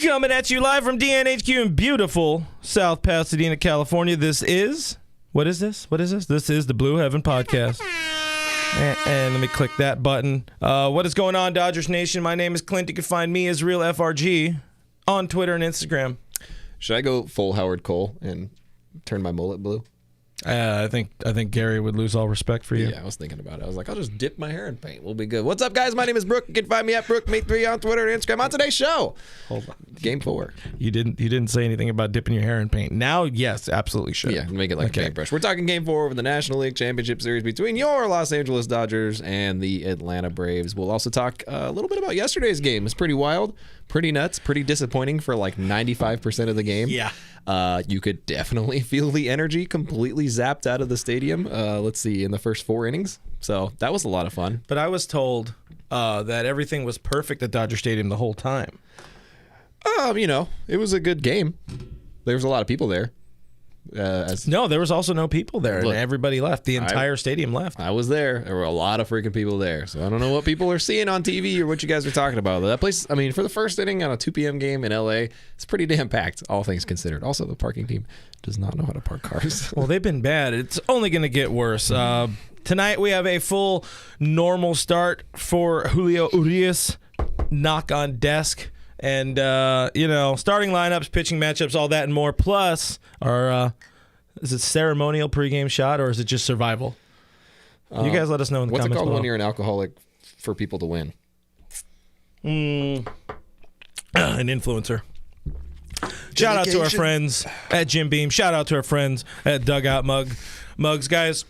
Coming at you live from DNHQ in beautiful South Pasadena, California. This is... What is this? This is the Blue Heaven Podcast. And let me click that button. What is going on, Dodgers Nation? My name is Clint. You can find me as Real FRG on Twitter and Instagram. Should I go full Howard Cole and turn my mullet blue? I think Gary would lose all respect for you. Yeah, I was thinking about it. I was like, I'll just dip my hair in paint. We'll be good. What's up, guys? My name is Brooke. You can find me at BrookeMate3 on Twitter and Instagram. On today's show, Hold on. Game 4. You didn't say anything about dipping your hair in paint. Now, yes, absolutely should. Yeah, make it like a paintbrush. We're talking Game 4 of the National League Championship Series between your Los Angeles Dodgers and the Atlanta Braves. We'll also talk a little bit about yesterday's game. It's pretty wild, pretty nuts, pretty disappointing for like 95% of the game. Yeah. You could definitely feel the energy completely zapped out of the stadium. Let's see, in the first 4 innings. So that was a lot of fun. But I was told that everything was perfect at Dodger Stadium the whole time. It was a good game. There was a lot of people there. No, there was also no people there, and everybody left. The entire stadium left. I was there. There were a lot of freaking people there. So I don't know what people are seeing on TV or what you guys are talking about. That place, I mean, for the first inning on a 2 p.m. game in L.A., it's pretty damn packed, all things considered. Also, the parking team does not know how to park cars. Well, they've been bad. It's only going to get worse. Tonight we have a full normal start for Julio Urias, knock on desk. And, starting lineups, pitching matchups, all that and more. Plus, is it ceremonial pregame shot or is it just survival? You guys let us know in the what's comments it called below. when you're an alcoholic for people to win? An influencer. Shout out to our friends at Jim Beam. Shout out to our friends at Dugout Mugs. Guys,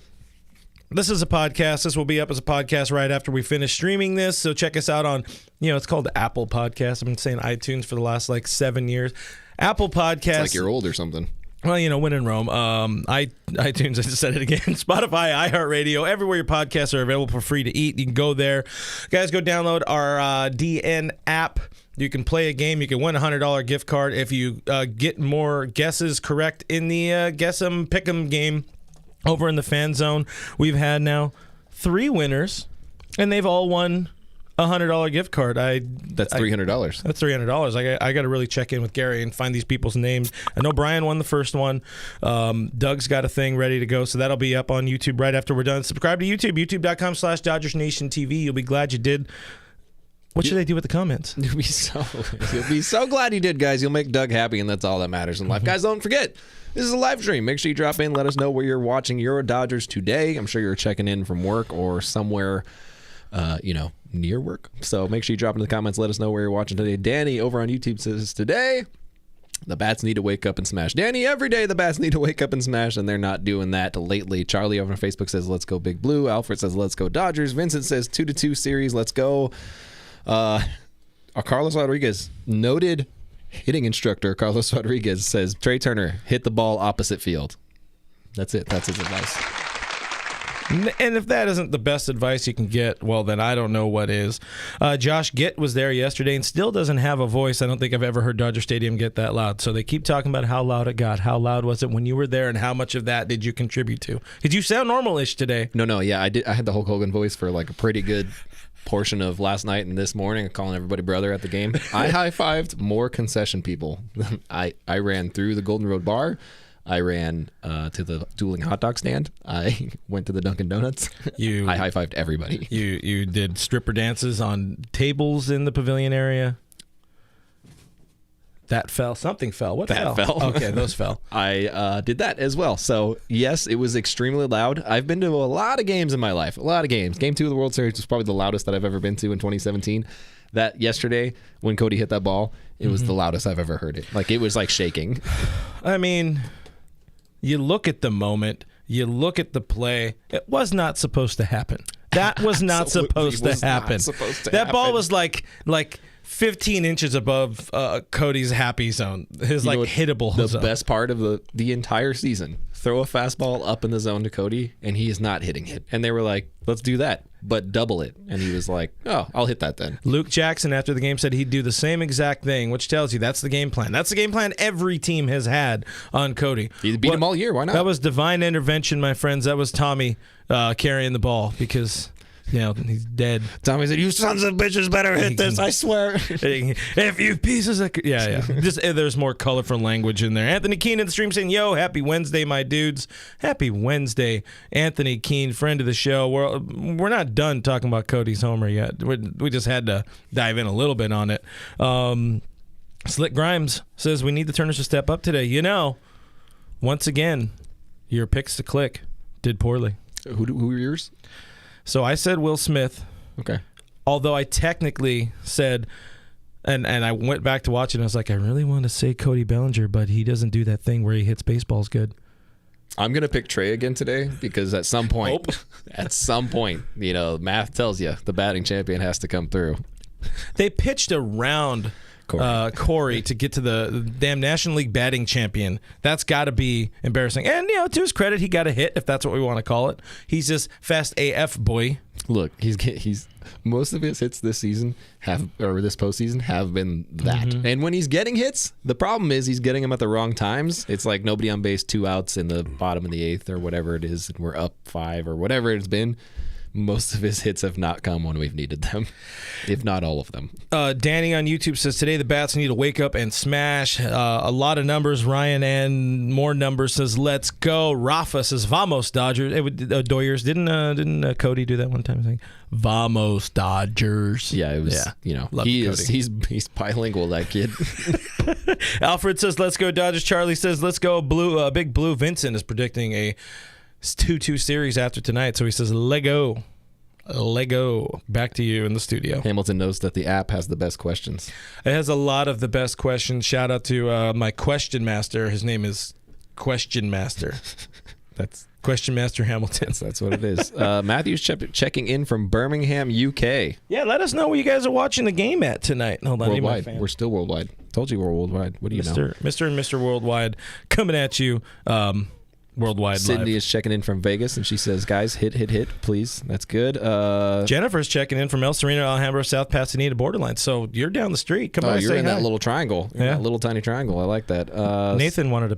this is a podcast. This will be up as a podcast right after we finish streaming this. So check us out on, it's called Apple Podcast. I've been saying iTunes for the last 7 years. Apple Podcast. It's like you're old or something. Well, when in Rome. iTunes, I just said it again. Spotify, iHeartRadio, everywhere your podcasts are available for free to eat. You can go there. Guys, go download our DN app. You can play a game. You can win a $100 gift card if you get more guesses correct in the Guess 'em, Pick 'em game. Over in the fan zone, we've had now 3 winners, and they've all won a $100 gift card. That's $300. That's $300. I got to really check in with Gary and find these people's names. I know Brian won the first one. Doug's got a thing ready to go, so that'll be up on YouTube right after we're done. Subscribe to YouTube, youtube.com/DodgersNationTV. You'll be glad you did. What should I do with the comments? You'll be so glad you did, guys. You'll make Doug happy, and that's all that matters in life. Guys, don't forget, this is a live stream. Make sure you drop in. Let us know where you're watching your Dodgers today. I'm sure you're checking in from work or somewhere, near work. So make sure you drop in the comments. Let us know where you're watching today. Danny over on YouTube says, today, the Bats need to wake up and smash. Danny, every day the Bats need to wake up and smash, and they're not doing that lately. Charlie over on Facebook says, let's go Big Blue. Alfred says, let's go Dodgers. Vincent says, 2-2 series. Let's go. Carlos Rodriguez, noted hitting instructor Carlos Rodriguez, says Trey Turner hit the ball opposite field. That's it. That's his advice. And if that isn't the best advice you can get, well, then I don't know what is. Josh Gitt was there yesterday and still doesn't have a voice. I don't think I've ever heard Dodger Stadium get that loud. So they keep talking about how loud it got. How loud was it when you were there, and how much of that did you contribute to? Did you sound normal-ish today? No. Yeah, I did. I had the Hulk Hogan voice for a pretty good portion of last night and this morning, calling everybody brother at the game. I high-fived more concession people. I ran through the Golden Road Bar. I ran to the dueling hot dog stand. I went to the Dunkin' Donuts. I high-fived everybody. You did stripper dances on tables in the pavilion area. That fell. Something fell. What fell? That fell. Okay, those fell. I did that as well. So, yes, it was extremely loud. I've been to a lot of games in my life. A lot of games. Game 2 of the World Series was probably the loudest that I've ever been to in 2017. That yesterday, when Cody hit that ball, it was the loudest I've ever heard it. It was shaking. I mean, you look at the moment. You look at the play. It was not supposed to happen. That was not supposed to happen. That ball was like 15 inches above Cody's happy zone. His hittable zone. The best part of the entire season. Throw a fastball up in the zone to Cody, and he is not hitting it. And they were like, let's do that, but double it. And he was like, oh, I'll hit that then. Luke Jackson, after the game, said he'd do the same exact thing, which tells you that's the game plan. That's the game plan every team has had on Cody. He beat him all year. Why not? That was divine intervention, my friends. That was Tommy carrying the ball because He's dead. Tommy said, "You sons of bitches better hit this, I swear." If you pieces of... Yeah. Just, there's more colorful language in there. Anthony Keene in the stream saying, yo, happy Wednesday, my dudes. Happy Wednesday. Anthony Keene, friend of the show. We're not done talking about Cody's homer yet. We just had to dive in a little bit on it. Slick Grimes says, we need the Turners to step up today. Once again, your picks to click did poorly. Who are yours? So I said Will Smith. Okay. Although I technically said, and I went back to watch it, and I was like, I really want to say Cody Bellinger, but he doesn't do that thing where he hits baseballs good. I'm going to pick Trey again today because at some point, math tells you the batting champion has to come through. They pitched around Corey to get to the damn National League batting champion. That's got to be embarrassing. And, to his credit, he got a hit, if that's what we want to call it. He's just fast AF, boy. Look, he's most of his hits this season this postseason have been that. Mm-hmm. And when he's getting hits, the problem is he's getting them at the wrong times. It's like nobody on base, 2 outs in the bottom of the 8th or whatever it is, and we're up 5 or whatever it's been. Most of his hits have not come when we've needed them, if not all of them. Danny on YouTube says, today the Bats need to wake up and smash. A lot of numbers. Ryan and more numbers says, let's go. Rafa says, vamos, Dodgers. Doyers. Didn't Cody do that one time? I think, vamos, Dodgers. Yeah, it was, he's bilingual, that kid. Alfred says, let's go, Dodgers. Charlie says, let's go, Blue. Big Blue Vincent is predicting a 2-2 series after tonight, so he says Lego. Back to you in the studio. Hamilton knows that the app has the best questions. It has a lot of the best questions. Shout out to my question master. His name is Question Master. That's Question Master Hamilton. That's what it is. Matthew's checking in from Birmingham, UK. Yeah, let us know where you guys are watching the game at tonight. Hold on, worldwide. We're still worldwide. Told you we're worldwide. What do you know? Mr. and Mr. Worldwide coming at you. Worldwide Cindy live. Is checking in from Vegas, and she says, guys, hit, please. That's good. Jennifer's checking in from El Sereno, Alhambra, South Pasadena borderline. So you're down the street. Come by, you're say in hi. That little triangle. That little tiny triangle. I like that. Nathan wanted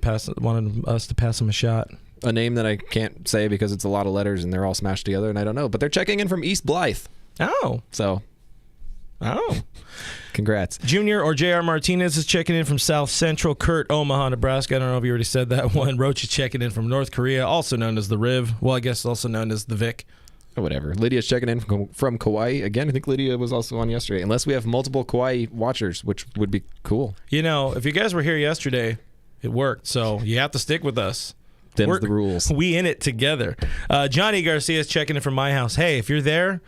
us to pass him a shot. A name that I can't say because it's a lot of letters, and they're all smashed together, and I don't know. But they're checking in from East Blythe. Oh. Congrats. Junior or J.R. Martinez is checking in from South Central. Kurt, Omaha, Nebraska. I don't know if you already said that one. Roach is checking in from North Korea, also known as the Riv. Well, I guess also known as the Vic. Whatever. Lydia's checking in from Kauai. Again, I think Lydia was also on yesterday. Unless we have multiple Kauai watchers, which would be cool. If you guys were here yesterday, it worked. So you have to stick with us. Them's the rules. We in it together. Johnny Garcia is checking in from my house. Hey, if you're there,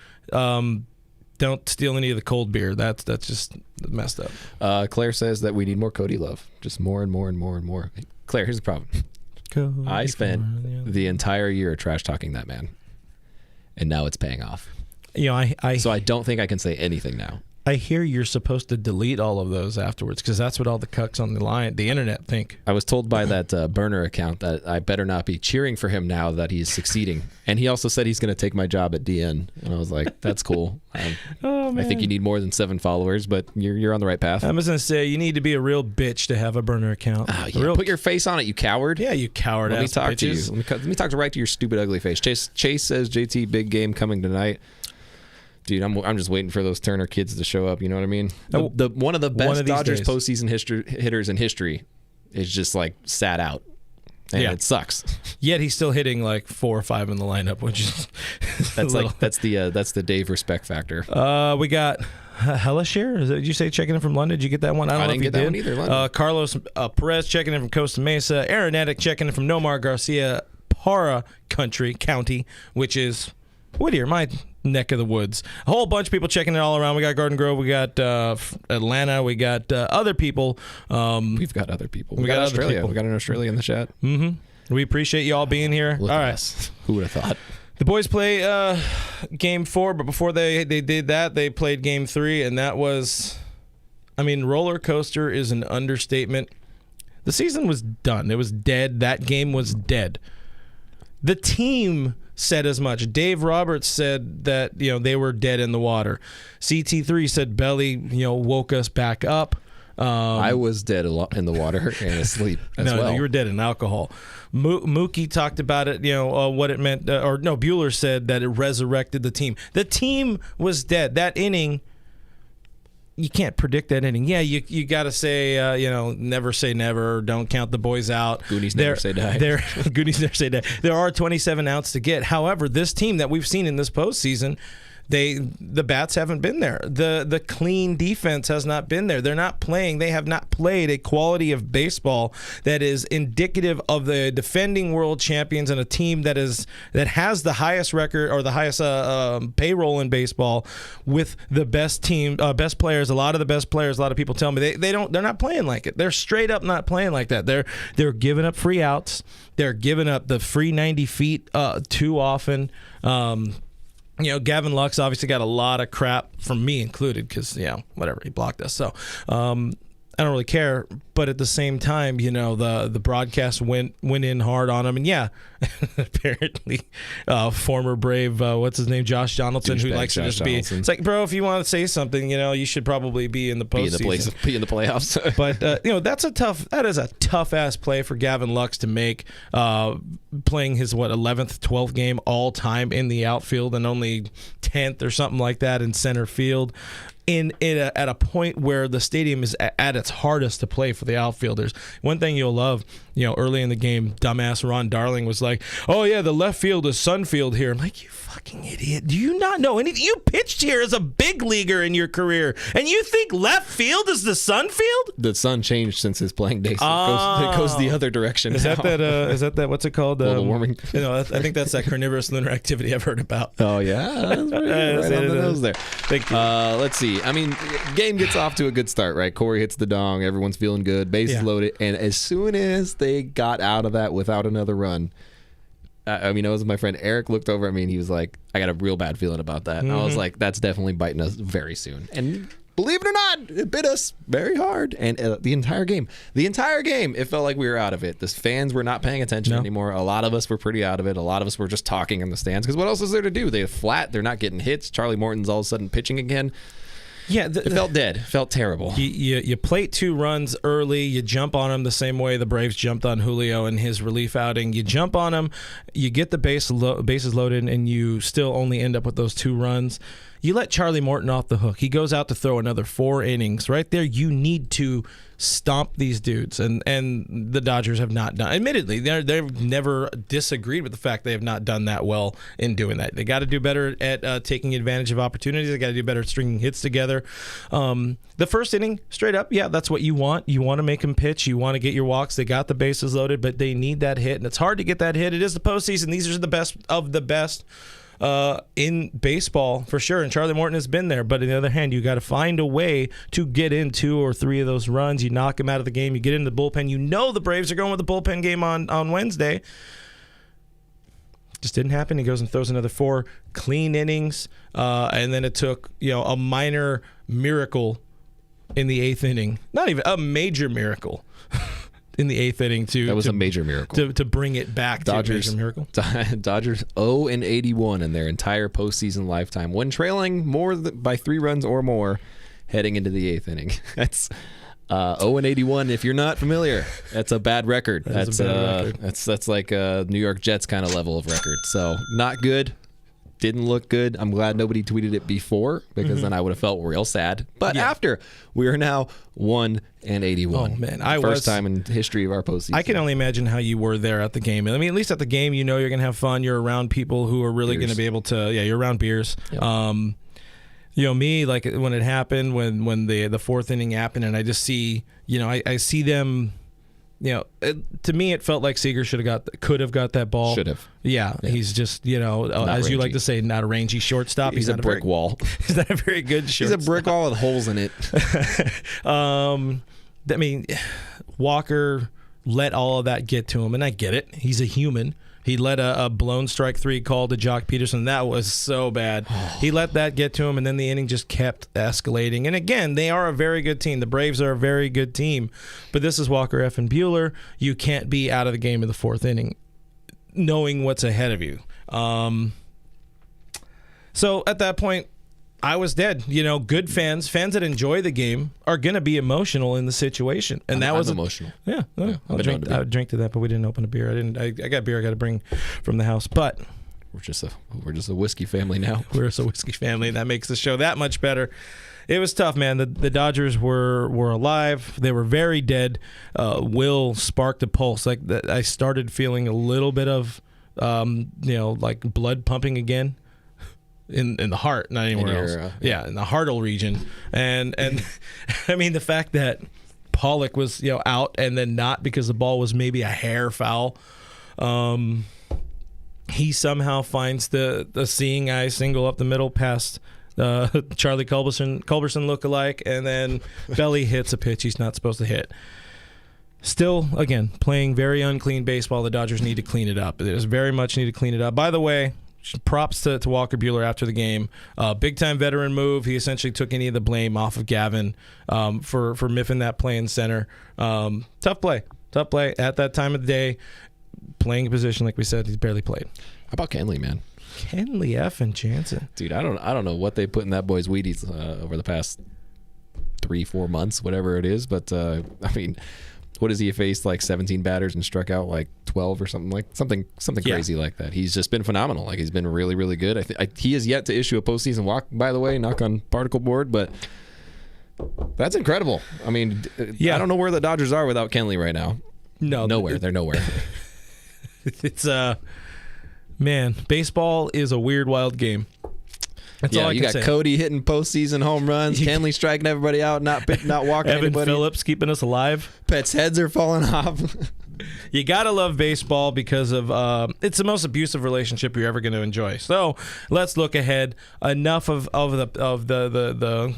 don't steal any of the cold beer. That's just messed up. Claire says that we need more Cody love. Just more and more and more and more. Claire, here's the problem. I spent the entire year trash talking that man, and now it's paying off. So I don't think I can say anything now. I hear you're supposed to delete all of those afterwards because that's what all the cucks on the internet think. I was told by that burner account that I better not be cheering for him now that he's succeeding. And he also said he's going to take my job at DN. And I was like, that's cool. I think you need more than 7 followers, but you're on the right path. I was going to say, you need to be a real bitch to have a burner account. Oh, yeah. Put your face on it, you coward. Yeah, you coward ass bitches. Let me talk to you. Let me talk right to your stupid, ugly face. Chase says, JT, big game coming tonight. Dude, I'm just waiting for those Turner kids to show up. You know what I mean? One of the best Dodgers postseason hitters in history is just like sat out, and it sucks. Yet he's still hitting like 4 or 5 in the lineup, which is that's the Dave respect factor. We got Helishire. Did you say checking in from London? Did you get that one? I don't know if you did. One either. London. Carlos Perez checking in from Costa Mesa. Aaron Attic checking in from Nomar Garcia, Para County, which is Whittier, my neck of the woods. A whole bunch of people checking it all around. We got Garden Grove, we got Atlanta, we got other people. We've got other people. We got Australia. We got an Australia in the chat. Mm-hmm. We appreciate you all being here. Look all right. Us. Who would have thought? The boys play Game 4, but before they did that, they played Game 3, and that was, roller coaster is an understatement. The season was done. It was dead. That game was dead. The team said as much. Dave Roberts said that they were dead in the water. CT3 said Belly woke us back up. I was dead in the water and asleep as well. No, you were dead in alcohol. Mookie talked about it, what it meant. Bueller said that it resurrected the team. The team was dead. That inning, you can't predict that inning. Yeah, you got to say, never say never. Don't count the boys out. Goonies never say die. Goonies never say die. There are 27 outs to get. However, this team that we've seen in this postseason, the bats haven't been there. The clean defense has not been there. They're not playing. They have not played a quality of baseball that is indicative of the defending world champions and a team that has the highest record or the highest payroll in baseball with the best players. A lot of the best players. A lot of people tell me they're not playing like it. They're straight up not playing like that. They're giving up free outs. They're giving up the free 90 feet too often. Gavin Lux obviously got a lot of crap from me included because, whatever, he blocked us. So I don't really care. But at the same time, the broadcast went in hard on him. And apparently former Brave, what's his name, Josh Donaldson, who likes to just be. It's like, bro, if you want to say something, you should probably be in the postseason. Be in the playoffs. But, that is a tough-ass play for Gavin Lux to make, playing his, 11th, 12th game all-time in the outfield and only 10th or something like that in center field. At a point where the stadium is at its hardest to play for the outfielders. One thing you'll love, early in the game, dumbass Ron Darling was like, "Oh yeah, the left field is Sunfield here." I'm like, you fucking idiot! Do you not know anything? You pitched here as a big leaguer in your career, and you think left field is the Sunfield? The sun changed since his playing days. It goes the other direction. Is that that? What's it called? Global warming. I think that's that carnivorous lunar activity I've heard about. Oh yeah, that's right on the nose there. Thank you. Let's see. I mean, game gets off to a good start, right? Corey hits the dong. Everyone's feeling good. Bases loaded. And as soon as they got out of that without another run, it was my friend Eric looked over at me and he was like, "I got a real bad feeling about that." And I was like, "That's definitely biting us very soon." And believe it or not, it bit us very hard. And the entire game, it felt like we were out of it. The fans were not paying attention anymore. A lot of us were pretty out of it. A lot of us were just talking in the stands because what else is there to do? They're flat. They're not getting hits. Charlie Morton's all of a sudden pitching again. Yeah, it felt dead. It felt terrible. You plate 2 runs early. You jump on them the same way the Braves jumped on Julio in his relief outing. You jump on him, you get the bases loaded, and you still only end up with those 2 runs. You let Charlie Morton off the hook. He goes out to throw another 4 innings. Right there, you need to stomp these dudes, and the Dodgers have not done. Admittedly, they've never disagreed with the fact they have not done that well in doing that. They got to do better at taking advantage of opportunities. They got to do better at stringing hits together. The first inning, straight up, that's what you want. You want to make them pitch. You want to get your walks. They got the bases loaded, but they need that hit, and it's hard to get that hit. It is the postseason. These are the best of the best in baseball for sure, and Charlie Morton has been there. But on the other hand, you got to find a way to get in 2 or 3 of those runs. You knock them out of the game. You get into the bullpen. The Braves are going with the bullpen game on Wednesday. Just didn't happen. He goes and throws another 4 clean innings, and then it took a minor miracle in the 8th inning. Not even a major miracle. In the 8th inning that was a major miracle to bring it back to a major miracle. Dodgers 0-81 in their entire postseason lifetime when trailing by 3 runs or more heading into the 8th inning. That's 0-81. If you're not familiar, that's a bad record. That's like a New York Jets kind of level of record. So not good. Didn't look good. I'm glad nobody tweeted it before because then I would have felt real sad. But after, we are now 1-81. Oh man, first time in history of our postseason. I can only imagine how you were there at the game. I mean, at least at the game, you're going to have fun. You're around people who are really going to be able to. Yeah, you're around beers. Yep. Me, like when it happened, when the 4th inning happened, and I just see, I see them. To me, it felt like Seager could have got that ball. Should have. Yeah, he's just, as rangy. You like to say, not a rangy shortstop. He's a brick wall. He's not a very good shortstop. He's a brick wall with holes in it. I mean, Walker let all of that get to him, and I get it. He's a human. He let a blown strike 3 call to Jock Peterson. That was so bad. He let that get to him, and then the inning just kept escalating. And again, they are a very good team. The Braves are a very good team. But this is Walker F. Bueller. You can't be out of the game in the 4th inning knowing what's ahead of you. So at that point, I was dead. Good fans that enjoy the game are going to be emotional in the situation. And that was emotional. Yeah. I would drink to that, but we didn't open a beer. I got beer I got to bring from the house. But we're just a whiskey family now. We're just a whiskey family, and that makes the show that much better. It was tough, man. The Dodgers were alive. They were very dead. Will sparked a pulse. Like I started feeling a little bit of like blood pumping again. In the heart, not anywhere else. In the heartal region, and I mean the fact that Pollock was out and then not because the ball was maybe a hair foul. He somehow finds the seeing eye single up the middle past Charlie Culberson lookalike, and then Belly hits a pitch he's not supposed to hit. Still, again, playing very unclean baseball. The Dodgers need to clean it up. There's very much need to clean it up. By the way, props to Walker Buehler after the game. Big-time veteran move. He essentially took any of the blame off of Gavin for miffing that play in center. Tough play at that time of the day. Playing a position, like we said, he's barely played. How about Kenley, man? Kenley F. and Jansen. Dude, I don't know what they put in that boy's Wheaties over the past 3-4 months, whatever it is. But, I mean, what has he faced? Like 17 batters and struck out like 12 or something crazy like that. He's just been phenomenal. Like he's been really, really good. He has yet to issue a postseason walk, by the way, knock on particle board, but that's incredible. I mean, I don't know where the Dodgers are without Kenley right now. Nowhere. They're nowhere. It's man, baseball is a weird, wild game. That's all I you can got say. Cody hitting postseason home runs, Kenley striking everybody out, not walking Evan anybody. Phillips keeping us alive. Pets' heads are falling off. You gotta love baseball because of it's the most abusive relationship you're ever going to enjoy. So let's look ahead. Enough of the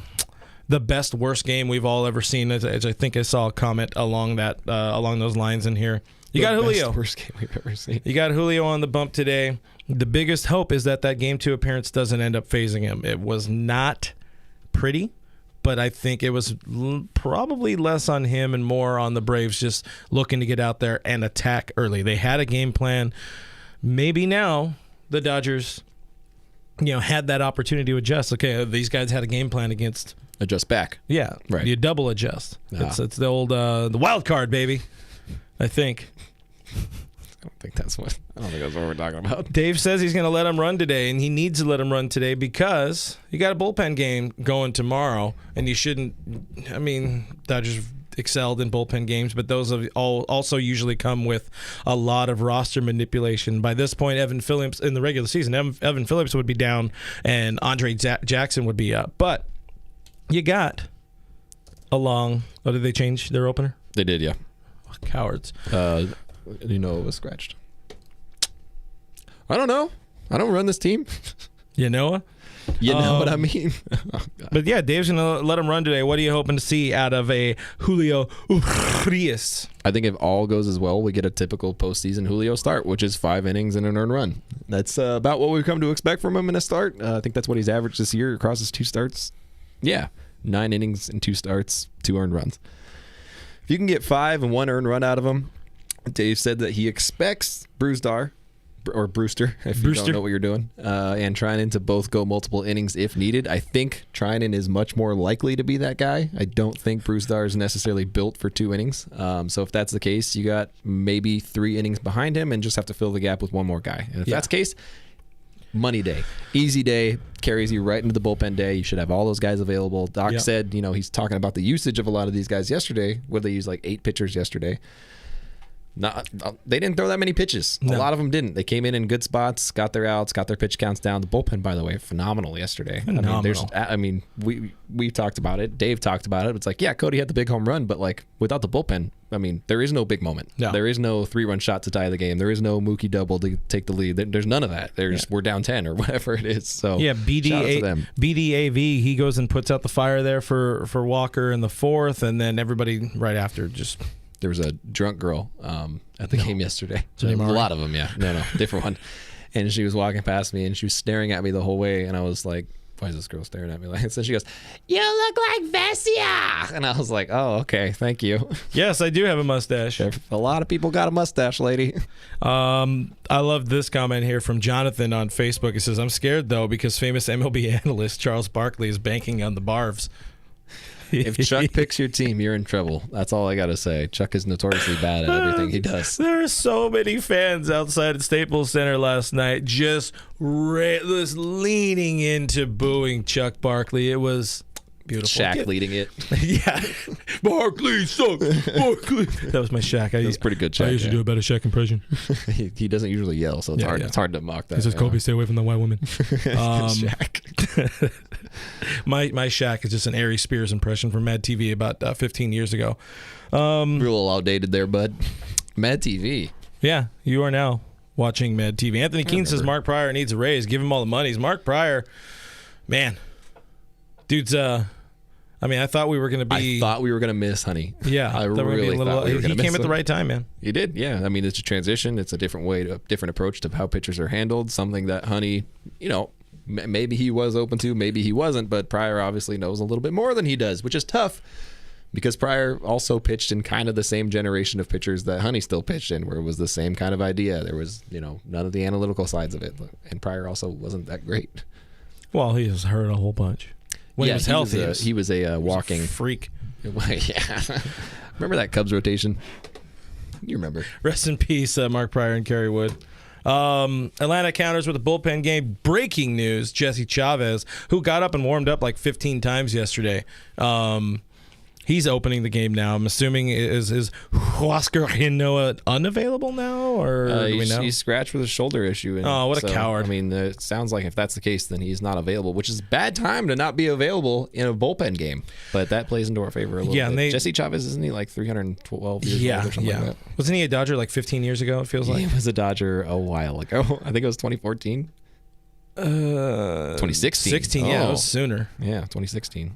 best worst game we've all ever seen. As I think I saw a comment along those lines in here. You got Julio. Best worst game we've ever seen. You got Julio on the bump today. The biggest hope is that Game 2 appearance doesn't end up phasing him. It was not pretty, but I think it was probably less on him and more on the Braves just looking to get out there and attack early. They had a game plan. Maybe now the Dodgers, had that opportunity to adjust. Okay, these guys had a game plan against. Adjust back. Yeah, right. You double adjust. It's the old the wild card, baby. I think. I don't think that's what we're talking about. Dave says he's going to let him run today, and he needs to let him run today because you got a bullpen game going tomorrow, and you shouldn't. I mean, Dodgers excelled in bullpen games, but those also usually come with a lot of roster manipulation. By this point, Evan Phillips in the regular season, Evan Phillips would be down, and Andre Jackson would be up. But you got Oh, did they change their opener? They did, yeah. Cowards. It was scratched. I don't know. I don't run this team. You know what I mean? Oh, but yeah, Dave's going to let him run today. What are you hoping to see out of a Julio Urias? I think if all goes as well, we get a typical postseason Julio start, which is 5 innings and an earned run. That's about what we've come to expect from him in a start. I think that's what he's averaged this year across his 2 starts. Yeah, 9 innings and 2 starts, 2 earned runs. If you can get 5 and 1 earned run out of him, Dave said that he expects Brewster, if you don't know what you're doing, and Trinan to both go multiple innings if needed. I think Trinan is much more likely to be that guy. I don't think Brewster is necessarily built for 2 innings. So if that's the case, you got maybe 3 innings behind him and just have to fill the gap with one more guy. And if that's the case, money day. Easy day. Carries you right into the bullpen day. You should have all those guys available. Doc said, he's talking about the usage of a lot of these guys yesterday. Where they used like 8 pitchers yesterday. They didn't throw that many pitches. No. A lot of them didn't. They came in good spots, got their outs, got their pitch counts down. The bullpen, by the way, phenomenal yesterday. Phenomenal. We talked about it. Dave talked about it. It's like, yeah, Cody had the big home run, but like without the bullpen, there is no big moment. No. There is no 3-run shot to tie the game. There is no Mookie double to take the lead. There's none of that. We're down 10 or whatever it is. So yeah, BDAV, he goes and puts out the fire there for Walker in the 4th, and then everybody right after just. There was a drunk girl at the game yesterday. A lot of them, yeah. No, different one. And she was walking past me, and she was staring at me the whole way. And I was like, why is this girl staring at me like? So she goes, "You look like Vessia," and I was like, "Oh, okay, thank you." Yes, I do have a mustache. A lot of people got a mustache, lady. I love this comment here from Jonathan on Facebook. He says, "I'm scared though because famous MLB analyst Charles Barkley is banking on the Barvs." If Chuck picks your team, you're in trouble. That's all I got to say. Chuck is notoriously bad at everything he does. There are so many fans outside of Staples Center last night just leaning into booing Chuck Barkley. It was beautiful. Shaq leading it. Yeah. Barkley sucks. Barkley. That was my Shaq. That was pretty good Shaq. I usually do a better Shaq impression. He doesn't usually yell, so it's hard. It's hard to mock that. He says, "Kobe, stay away from the white woman." Shaq. My Shaq is just an Ari Spears impression from Mad TV about 15 years ago. Real little outdated there, bud. Mad TV. Yeah, you are now watching Mad TV. Anthony Keene says Mark Pryor needs a raise. Give him all the monies. Mark Pryor, man, dude's. I thought we were going to be. I thought we were going to miss Honey. Yeah, I really thought we were going to miss. He came at the right time, man. He did. Yeah, I mean, it's a transition. It's a different approach to how pitchers are handled. Something that Honey, maybe he was open to, maybe he wasn't, but Pryor obviously knows a little bit more than he does, which is tough because Pryor also pitched in kind of the same generation of pitchers that Honey still pitched in, where it was the same kind of idea. There was, none of the analytical sides of it, and Pryor also wasn't that great. Well, he was hurt a whole bunch. When he was healthy, he was a walking freak. Yeah, remember that Cubs rotation? You remember? Rest in peace, Mark Pryor and Kerry Wood. Atlanta counters with a bullpen game. Breaking news: Jesse Chavez, who got up and warmed up like 15 times yesterday. He's opening the game now. I'm assuming is Huascar Hinoa unavailable now, or do we know? He's scratched with a shoulder issue. What a coward! I mean, it sounds like if that's the case, then he's not available, which is bad time to not be available in a bullpen game. But that plays into our favor a little bit. Jesse Chavez, isn't he like 312 years old or something like that? Wasn't he a Dodger like 15 years ago? It feels like he was a Dodger a while ago. I think it was 2014. 2016. 16, yeah, it was sooner. Yeah, 2016.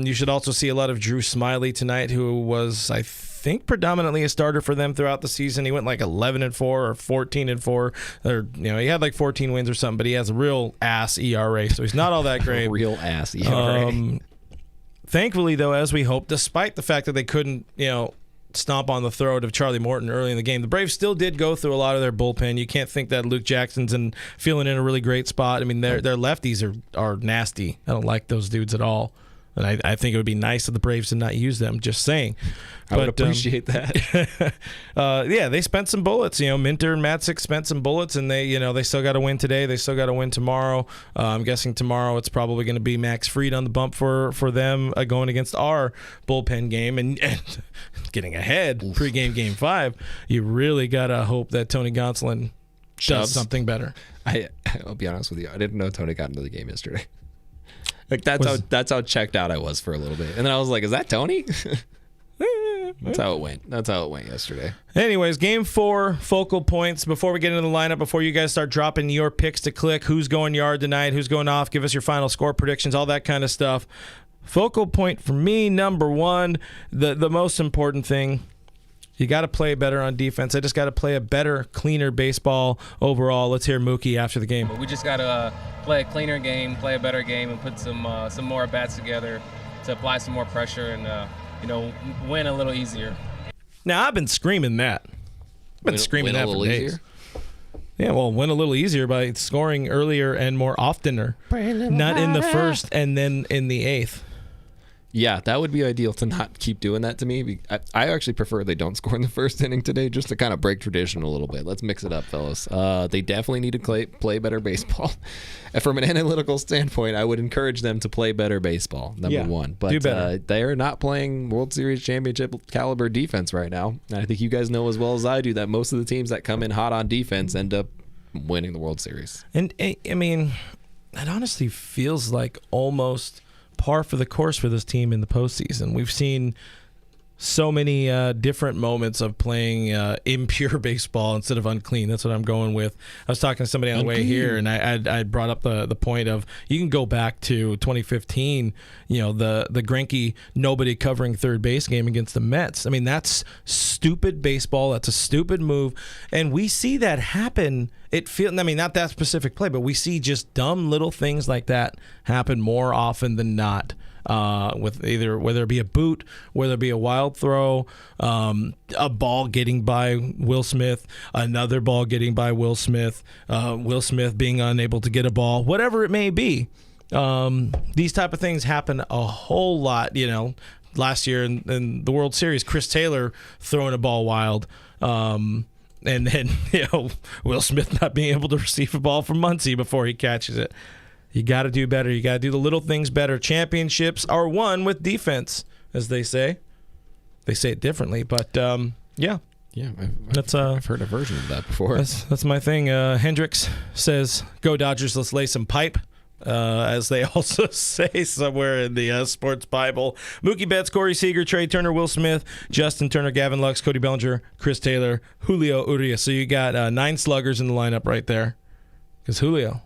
You should also see a lot of Drew Smiley tonight, who was, I think, predominantly a starter for them throughout the season. He went like 11-4 or 14-4, or he had like 14 wins or something. But he has a real ass ERA, so he's not all that great. Real ass ERA. Thankfully, though, as we hoped, despite the fact that they couldn't, stomp on the throat of Charlie Morton early in the game, the Braves still did go through a lot of their bullpen. You can't think that Luke Jackson's feeling in a really great spot. I mean, their lefties are nasty. I don't like those dudes at all. And I think it would be nice if the Braves did not use them, just saying. I would appreciate that. They spent some bullets. Minter and Matzik spent some bullets, and they still got to win today. They still got to win tomorrow. I'm guessing tomorrow it's probably going to be Max Fried on the bump for them going against our bullpen game. And getting ahead, pregame game 5, you really got to hope that Tony Gonsolin does something better. I'll be honest with you. I didn't know Tony got into the game yesterday. Like that's how checked out I was for a little bit, and then I was like, "Is that Tony?" That's how it went. That's how it went yesterday. Anyways, game 4, focal points. Before we get into the lineup, before you guys start dropping your picks to click, who's going yard tonight, who's going off, give us your final score predictions, all that kind of stuff. Focal point for me, number 1, the most important thing. You got to play better on defense. I just got to play a better, cleaner baseball overall. Let's hear Mookie after the game. We just got to play a cleaner game, play a better game, and put some more bats together to apply some more pressure and win a little easier. Now, I've been screaming that. I've been screaming that for days. Easier? Yeah, well, win a little easier by scoring earlier and more oftener. Not in the first and then in the 8th. Yeah, that would be ideal to not keep doing that to me. I actually prefer they don't score in the first inning today just to kind of break tradition a little bit. Let's mix it up, fellas. They definitely need to play better baseball. And from an analytical standpoint, I would encourage them to play better baseball, number 1. But do better. They are not playing World Series championship caliber defense right now. And I think you guys know as well as I do that most of the teams that come in hot on defense end up winning the World Series. And, I mean, it honestly feels like almost par for the course for this team in the postseason. We've seen so many different moments of playing impure baseball instead of unclean. That's what I'm going with. I was talking to somebody on the way here, and I brought up the point of you can go back to 2015, the Greinke nobody covering third base game against the Mets. I mean, that's stupid baseball. That's a stupid move, and we see that happen. Not that specific play, but we see just dumb little things like that happen more often than not. With whether it be a boot, whether it be a wild throw, a ball getting by Will Smith, another ball getting by Will Smith being unable to get a ball, whatever it may be. These type of things happen a whole lot. Last year in the World Series, Chris Taylor throwing a ball wild. And then Will Smith not being able to receive a ball from Muncy before he catches it. You got to do better. You got to do the little things better. Championships are won with defense, as they say. They say it differently, but yeah. Yeah, I've heard a version of that before. That's my thing. Hendricks says, "Go Dodgers, let's lay some pipe." As they also say somewhere in the Sports Bible. Mookie Betts, Corey Seager, Trey Turner, Will Smith, Justin Turner, Gavin Lux, Cody Bellinger, Chris Taylor, Julio Urias. So you got 9 sluggers in the lineup right there. Because Julio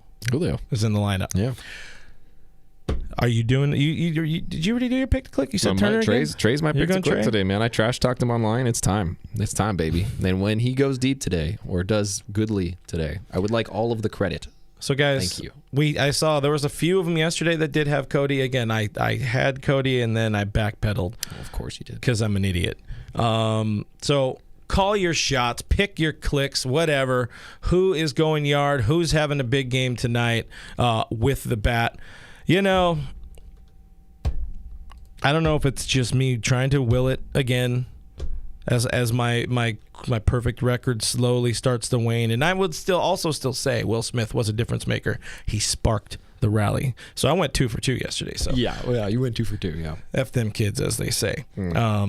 is in the lineup. Yeah. Are you doing? Did you already do your pick to click? You said Turner again? Trey's my pick to click today, man. I trash talked him online. It's time. It's time, baby. And when he goes deep today or does goodly today, I would like all of the credit. So guys, thank you. I saw there was a few of them yesterday that did have Cody. Again, I had Cody and then I backpedaled. Well, of course you did. Because I'm an idiot. So call your shots, pick your clicks, whatever. Who is going yard? Who's having a big game tonight with the bat? I don't know if it's just me trying to will it again as my perfect record slowly starts to wane. And I would still say Will Smith was a difference maker. He sparked the rally. So I went 2 for 2 yesterday. So yeah, you went 2 for 2. Yeah, F them kids, as they say. Yeah,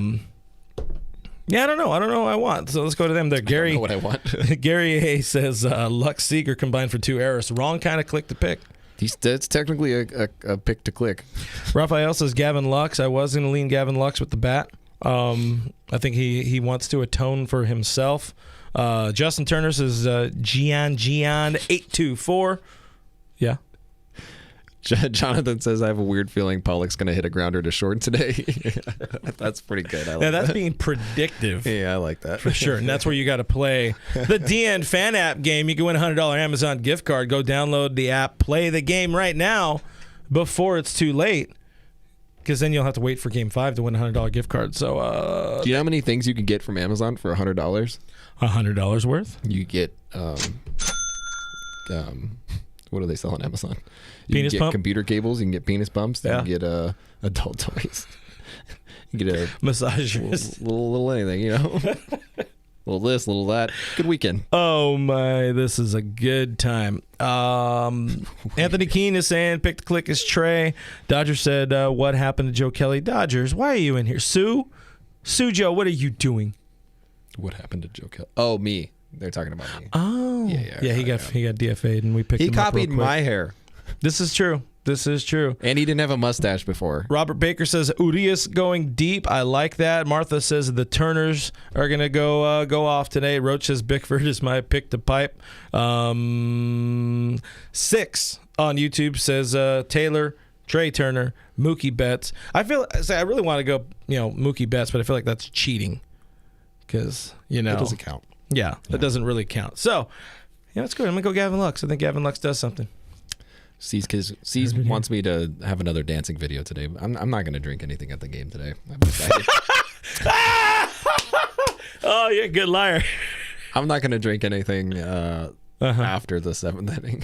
I don't know what I want. So let's go to them. There, Gary. I don't know what I want. Gary A says Lux Seager combined for 2 errors. Wrong kind of click to pick. That's technically a pick to click. Raphael says Gavin Lux. I was going to lean Gavin Lux with the bat. I think he wants to atone for himself. Justin Turner says Gian 824. Yeah. Jonathan says, I have a weird feeling Pollock's going to hit a grounder to short today. That's pretty good. I like that's being predictive. Yeah, I like that. For sure. And that's where you got to play the DN Fan App game. You can win a $100 Amazon gift card. Go download the app. Play the game right now before it's too late. Because then you'll have to wait for Game 5 to win a $100 gift card. So, do you know how many things you can get from Amazon for $100? $100 worth? You get, what do they sell on Amazon? You Penis can get pump? computer cables. You can get penis pumps. Yeah. You can get adult toys. You get a massagers. Little anything, little this, little that. Good weekend. Oh my, this is a good time. Anthony Keene is saying pick the click is Trey. Dodger said what happened to Joe Kelly? Dodgers, why are you in here? Sue Joe, what are you doing? What happened to Joe Kelly? Oh, me. They're talking about me. Oh yeah. He got DFA'd and we picked him up. He copied my hair. This is true. And he didn't have a mustache before. Robert Baker says Urias going deep. I like that. Martha says the Turners are going to go off today. Roach says Bickford is my pick to pipe. 6 on YouTube says Taylor, Trey Turner, Mookie Betts. I really want to go Mookie Betts, but I feel like that's cheating because it doesn't count. Yeah, that doesn't really count. So that's good. I'm gonna go Gavin Lux. I think Gavin Lux does something. C's wants me to have another dancing video today. I'm not going to drink anything at the game today. I'm excited. Oh, you're a good liar. I'm not going to drink anything after the 7th inning.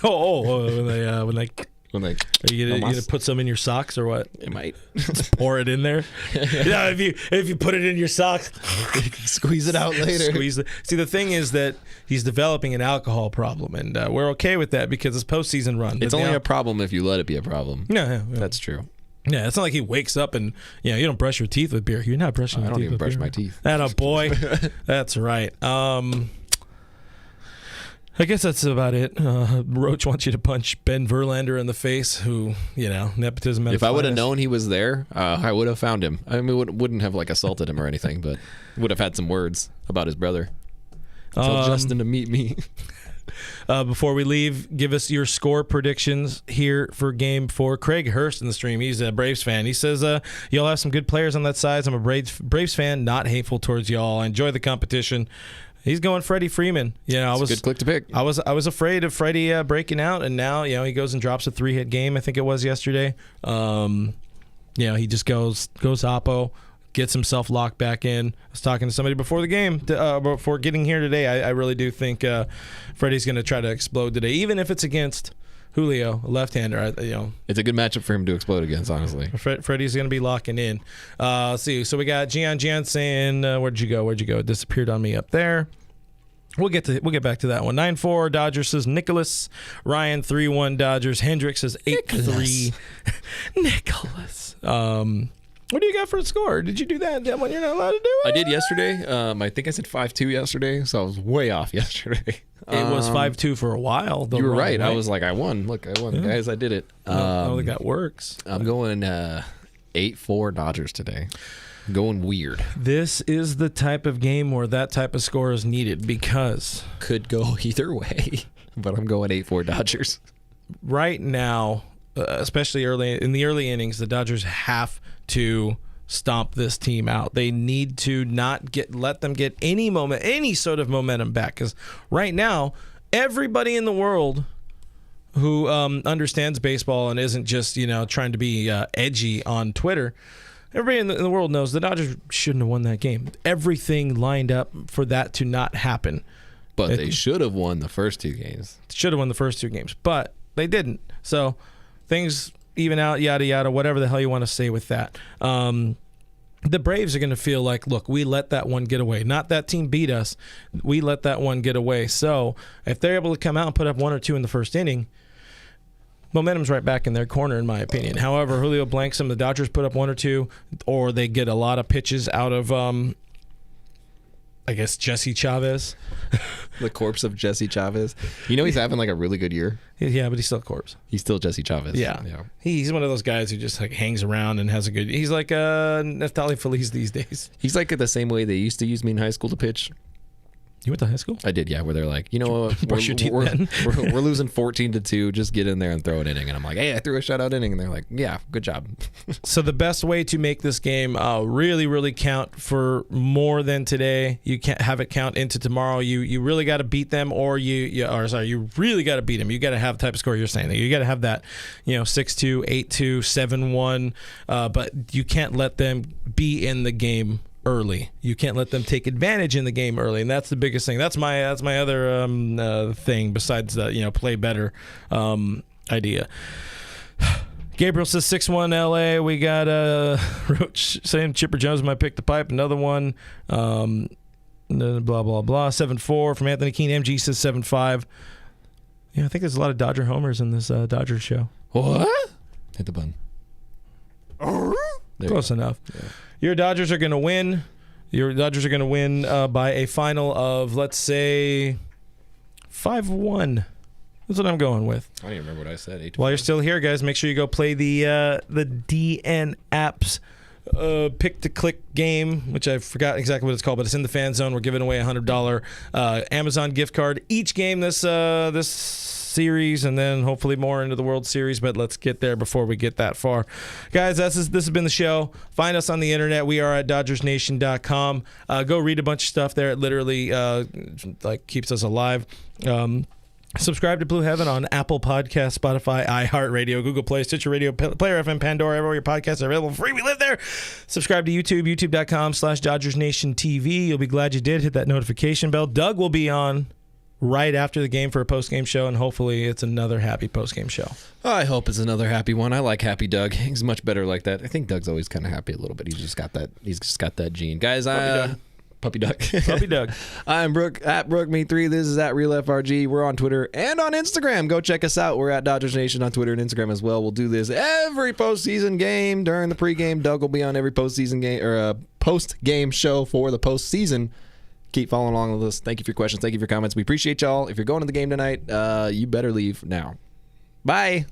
When they are you gonna put some in your socks or what? It might. Just pour it in there. If you put it in your socks, squeeze it out later. See, the thing is that he's developing an alcohol problem, and we're okay with that because it's postseason run. It's only a problem if you let it be a problem. Yeah. That's true. Yeah, it's not like he wakes up and you don't brush your teeth with beer. You're not brushing your teeth. I don't even brush beer. my teeth. Atta boy. That's right. I guess that's about it. Roach wants you to punch Ben Verlander in the face, who, nepotism. If I would have known he was there, I would have found him. I mean, wouldn't have assaulted him or anything, but would have had some words about his brother. Tell Justin to meet me. Before we leave, give us your score predictions here for Game 4. Craig Hurst in the stream, he's a Braves fan. He says, y'all have some good players on that side. I'm a Braves fan, not hateful towards y'all. I enjoy the competition. He's going Freddie Freeman. I was a good click to pick. I was afraid of Freddie breaking out, and now he goes and drops a 3-hit game. I think it was yesterday. He just goes oppo, gets himself locked back in. I was talking to somebody before the game, before getting here today. I really do think Freddie's going to try to explode today, even if it's against Julio, a left-hander. It's a good matchup for him to explode against, honestly. Freddie's going to be locking in. Let's see. So we got Gian saying, where'd you go? It disappeared on me up there. We'll get back to that one. 9-4 Dodgers says Nicholas. Ryan 3-1 Dodgers. Hendrick says 8-3 Nicholas. What do you got for a score? Did you do that one? You're not allowed to do it. I did yesterday. I think I said 5-2 yesterday, so I was way off yesterday. It was 5-2 for a while. You were right. I was like, I won. Look, I won, guys. I did it. I don't think that works. I'm going 8-4 Dodgers today. Going weird. This is the type of game where that type of score is needed because could go either way, but I'm going 8-4 Dodgers. Right now, especially in the early innings, the Dodgers have to stomp this team out. They need to not let them get any sort of momentum back, because right now, everybody in the world who understands baseball and isn't just trying to be edgy on Twitter. Everybody in the world knows the Dodgers shouldn't have won that game. Everything lined up for that to not happen. But they should have won the first 2 games. Should have won the first 2 games, but they didn't. So things even out, yada, yada, whatever the hell you want to say with that. The Braves are going to feel like, look, we let that one get away. Not that team beat us. We let that one get away. So if they're able to come out and put up 1 or 2 in the first inning, momentum's right back in their corner, in my opinion. However, Julio blanks them. The Dodgers put up 1 or 2, or they get a lot of pitches out of, I guess, Jesse Chavez. The corpse of Jesse Chavez. He's having like a really good year. Yeah, but he's still a corpse. He's still Jesse Chavez. Yeah. He's one of those guys who just like hangs around and has a good. He's like Neftali Feliz these days. He's like the same way they used to use me in high school to pitch. You went to high school? I did, yeah. Where they're like, we're losing 14-2. Just get in there and throw an inning. And I'm like, hey, I threw a shutout inning. And they're like, yeah, good job. So the best way to make this game really, really count for more than today, you can't have it count into tomorrow. You really got to beat them, or you really got to beat them. You got to have the type of score you're saying. You got to have that, 6-2, 8-2, 7-1. But you can't let them be in the game early. You can't let them take advantage in the game early, and that's the biggest thing. That's my other thing besides the play better idea. Gabriel says 6-1 LA. We got Roach saying Chipper Jones might pick the pipe. Another one. Blah blah blah. 7-4 from Anthony Keene. MG says 7-5. Yeah, I think there's a lot of Dodger homers in this Dodgers show. What? Hit the button. Close enough. Yeah. Your Dodgers are going to win. Your Dodgers are going to win by a final of, let's say, 5-1. That's what I'm going with. I don't even remember what I said. 8-5. While you're still here, guys, make sure you go play the DN Apps pick-to-click game, which I forgot exactly what it's called, but it's in the fan zone. We're giving away a $100 Amazon gift card each game this series, and then hopefully more into the World Series, but let's get there before we get that far. Guys, this has been the show. Find us on the internet. We are at DodgersNation.com. Go read a bunch of stuff there. It literally keeps us alive. Subscribe to Blue Heaven on Apple Podcasts, Spotify, iHeartRadio, Google Play, Stitcher Radio, Player FM, Pandora, everywhere your podcasts are available for free. We live there. Subscribe to YouTube, youtube.com/DodgersNationTV. You'll be glad you did. Hit that notification bell. Doug will be on right after the game for a post-game show, and hopefully it's another happy post-game show. I hope it's another happy one. I like happy Doug. He's much better like that. I think Doug's always kind of happy a little bit. He's just got that gene. Guys, Puppy Doug. Puppy Doug. I'm Brooke at BrookeMe3. This is at RealFRG. We're on Twitter and on Instagram. Go check us out. We're at Dodgers Nation on Twitter and Instagram as well. We'll do this every postseason game during the pregame. Doug will be on every postseason game or post-game show for the postseason Keep following along with us. Thank you for your questions. Thank you for your comments. We appreciate y'all. If you're going to the game tonight, you better leave now. Bye.